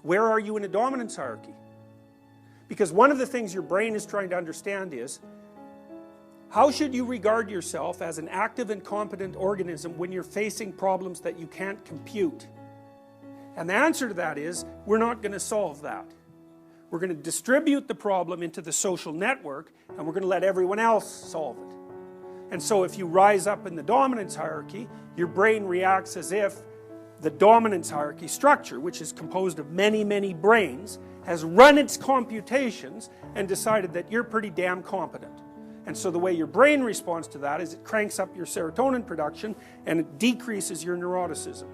Where are you in a dominance hierarchy? Because one of the things your brain is trying to understand is, how should you regard yourself as an active and competent organism when you're facing problems that you can't compute? And the answer to that is, we're not going to solve that. We're going to distribute the problem into the social network, and we're going to let everyone else solve it. And so if you rise up in the dominance hierarchy, your brain reacts as if the dominance hierarchy structure, which is composed of many, many brains, has run its computations and decided that you're pretty damn competent. And so the way your brain responds to that is it cranks up your serotonin production and it decreases your neuroticism.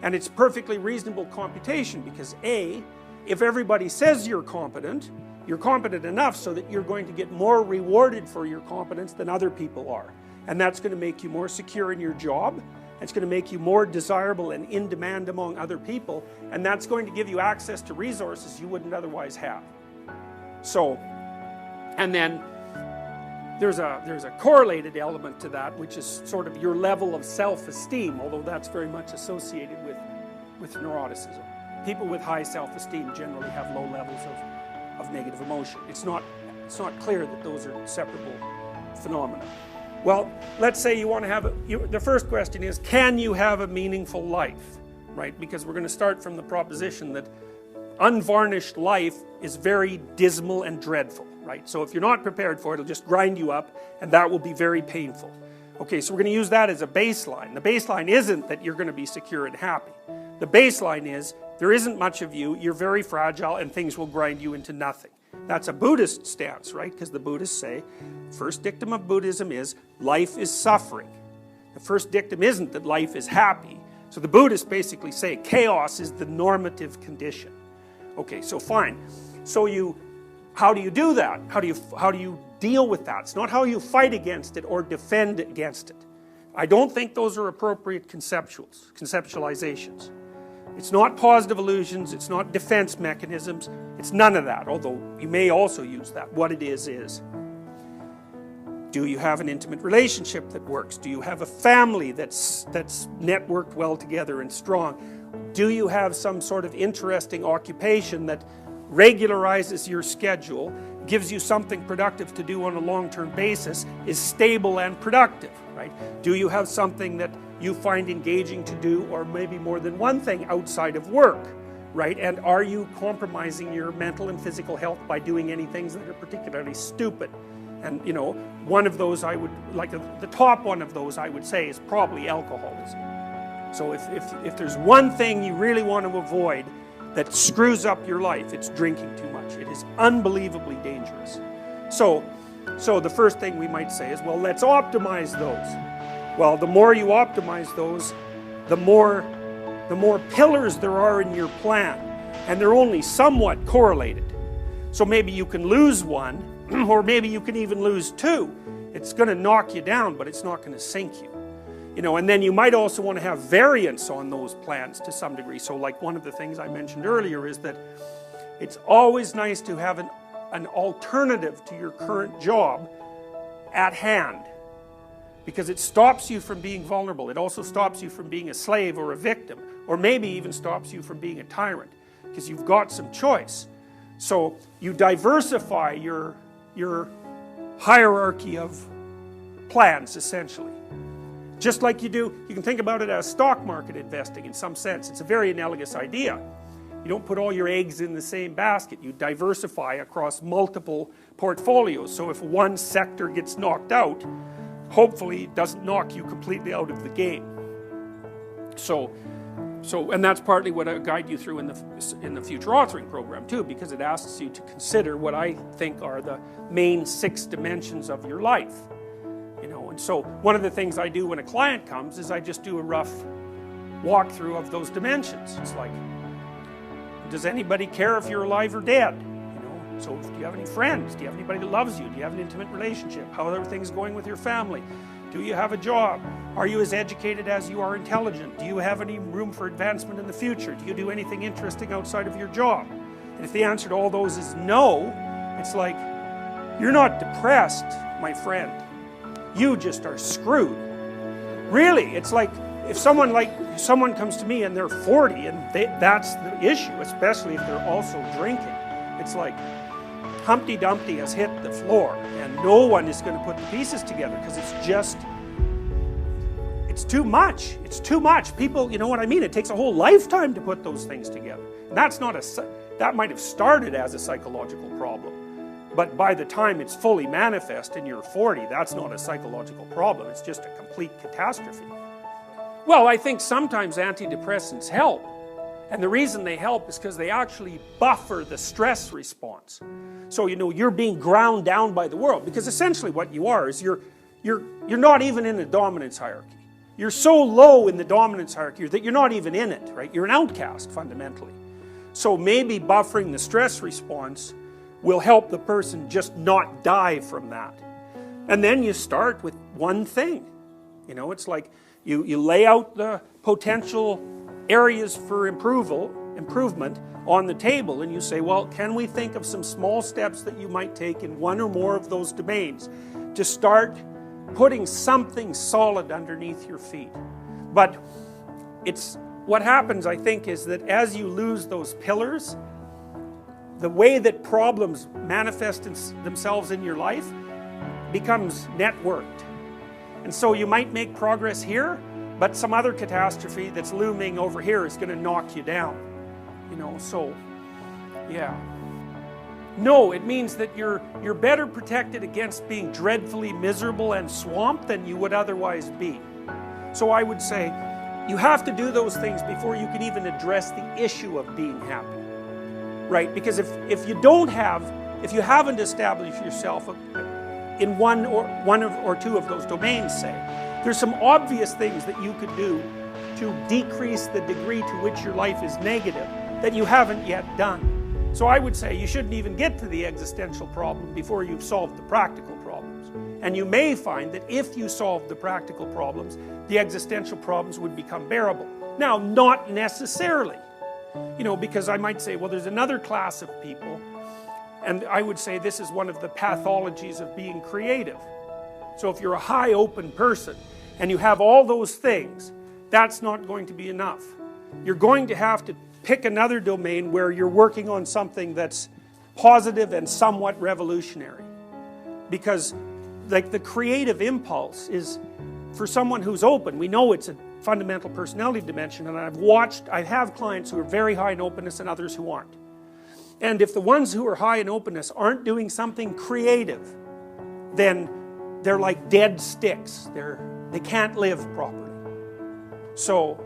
And it's perfectly reasonable computation because A, if everybody says you're competent enough so that you're going to get more rewarded for your competence than other people are. And that's going to make you more secure in your job. It's going to make you more desirable and in demand among other people. And that's going to give you access to resources you wouldn't otherwise have. So, and then there's a correlated element to that, which is sort of your level of self-esteem, although that's very much associated with neuroticism. People with high self-esteem generally have low levels of negative emotion. It's not clear that those are separable phenomena. Well, let's say you want to have the first question is, can you have a meaningful life? Right? Because we're going to start from the proposition that unvarnished life is very dismal and dreadful. Right? So if you're not prepared for it, it'll just grind you up, and that will be very painful. Okay, so we're going to use that as a baseline. The baseline isn't that you're going to be secure and happy. The baseline is, there isn't much of you, you're very fragile, and things will grind you into nothing. That's a Buddhist stance, right? Because the Buddhists say, first dictum of Buddhism is, life is suffering. The first dictum isn't that life is happy. So the Buddhists basically say, chaos is the normative condition. Okay, so fine. So how do you do that? How do you deal with that? It's not how you fight against it or defend against it. I don't think those are appropriate conceptualizations. It's not positive illusions, it's not defense mechanisms, it's none of that, although you may also use that. What it is, do you have an intimate relationship that works? Do you have a family that's networked well together and strong? Do you have some sort of interesting occupation that regularizes your schedule, gives you something productive to do on a long-term basis, is stable and productive, right? Do you have something that you find engaging to do, or maybe more than one thing outside of work, right? And are you compromising your mental and physical health by doing any things that are particularly stupid? And, you know, one of those the top one of those I would say is probably alcoholism. So if there's one thing you really want to avoid that screws up your life, it's drinking too much. It is unbelievably dangerous. So the first thing we might say is, well, let's optimize those. Well, the more you optimize those, the more pillars there are in your plan, and they're only somewhat correlated. So maybe you can lose one, or maybe you can even lose two. It's going to knock you down, but it's not going to sink you. You know, and then you might also want to have variance on those plans to some degree. So like one of the things I mentioned earlier is that it's always nice to have an alternative to your current job at hand, because it stops you from being vulnerable. It also stops you from being a slave or a victim, or maybe even stops you from being a tyrant, because you've got some choice. So you diversify your hierarchy of plans, essentially. Just like you can think about it as stock market investing in some sense. It's a very analogous idea. You don't put all your eggs in the same basket. You diversify across multiple portfolios. So if one sector gets knocked out, hopefully it doesn't knock you completely out of the game. And that's partly what I guide you through in the future authoring program too, because it asks you to consider what I think are the main 6 dimensions of your life. You know, and so one of the things I do when a client comes is I just do a rough walkthrough of those dimensions. It's like, does anybody care if you're alive or dead? You know, so do you have any friends? Do you have anybody that loves you? Do you have an intimate relationship? How are things going with your family? Do you have a job? Are you as educated as you are intelligent? Do you have any room for advancement in the future? Do you do anything interesting outside of your job? And if the answer to all those is no, it's like, you're not depressed, my friend. You just are screwed. Really, it's like if someone comes to me and they're 40 and that's the issue, especially if they're also drinking, it's like Humpty Dumpty has hit the floor and no one is going to put the pieces together because it's too much. It's too much. People, you know what I mean? It takes a whole lifetime to put those things together. And that might have started as a psychological problem. But by the time it's fully manifest and you're 40, that's not a psychological problem. It's just a complete catastrophe. Well, I think sometimes antidepressants help. And the reason they help is because they actually buffer the stress response. So, you know, you're being ground down by the world. Because essentially what you are is you're not even in a dominance hierarchy. You're so low in the dominance hierarchy that you're not even in it, right? You're an outcast, fundamentally. So maybe buffering the stress response will help the person just not die from that. And then you start with one thing. You know, it's like you lay out the potential areas for improvement on the table, and you say, well, can we think of some small steps that you might take in one or more of those domains to start putting something solid underneath your feet? But what happens, I think, is that as you lose those pillars, the way that problems manifest themselves in your life becomes networked. And so you might make progress here, but some other catastrophe that's looming over here is going to knock you down. You know, so, yeah. No, it means that you're better protected against being dreadfully miserable and swamped than you would otherwise be. So I would say, you have to do those things before you can even address the issue of being happy. Right? Because if you haven't established yourself in one or two of those domains, say, there's some obvious things that you could do to decrease the degree to which your life is negative that you haven't yet done. So I would say you shouldn't even get to the existential problem before you've solved the practical problems. And you may find that if you solve the practical problems, the existential problems would become bearable. Now, not necessarily. You know, because I might say, well, there's another class of people, and I would say this is one of the pathologies of being creative. So if you're a high open person and you have all those things, that's not going to be enough. You're going to have to pick another domain where you're working on something that's positive and somewhat revolutionary. Because like the creative impulse is, for someone who's open, we know it's a fundamental personality dimension, and I have clients who are very high in openness and others who aren't. And if the ones who are high in openness aren't doing something creative, then they're like dead sticks. They can't live properly. So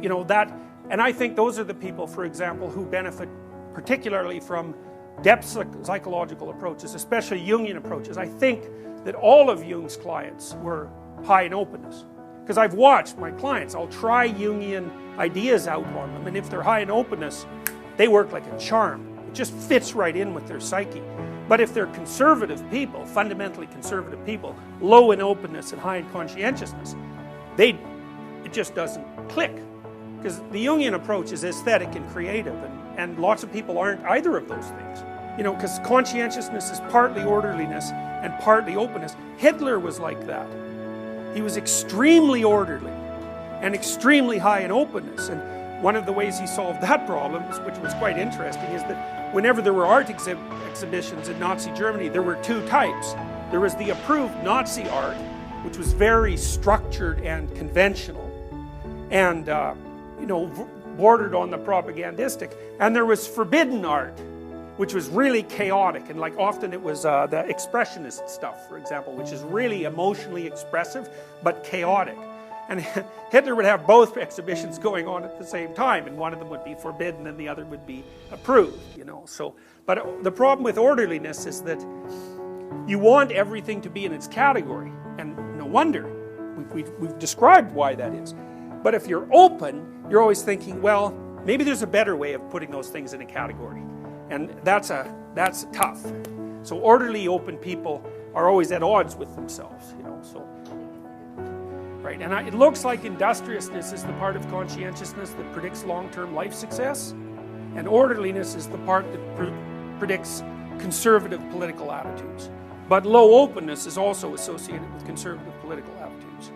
you know that, and I think those are the people, for example, who benefit particularly from depth psychological approaches, especially Jungian approaches. I think that all of Jung's clients were high in openness. Because I've watched my clients, I'll try Jungian ideas out on them, and if they're high in openness, they work like a charm. It just fits right in with their psyche. But if they're conservative people, fundamentally conservative people, low in openness and high in conscientiousness, it just doesn't click. Because the Jungian approach is aesthetic and creative, and lots of people aren't either of those things. You know, because conscientiousness is partly orderliness and partly openness. Hitler was like that. He was extremely orderly and extremely high in openness. And one of the ways he solved that problem, which was quite interesting, is that whenever there were art exhibitions in Nazi Germany, there were two types. There was the approved Nazi art, which was very structured and conventional, and you know, bordered on the propagandistic. And there was forbidden art, which was really chaotic, and like often it was the expressionist stuff, for example, which is really emotionally expressive but chaotic. And Hitler would have both exhibitions going on at the same time, and one of them would be forbidden and the other would be approved, you know. So, but the problem with orderliness is that you want everything to be in its category, and no wonder. We've described why that is. But if you're open, you're always thinking, well, maybe there's a better way of putting those things in a category. And that's tough. So orderly, open people are always at odds with themselves, you know. So, right, and it looks like industriousness is the part of conscientiousness that predicts long-term life success, and orderliness is the part that predicts conservative political attitudes. But low openness is also associated with conservative political attitudes.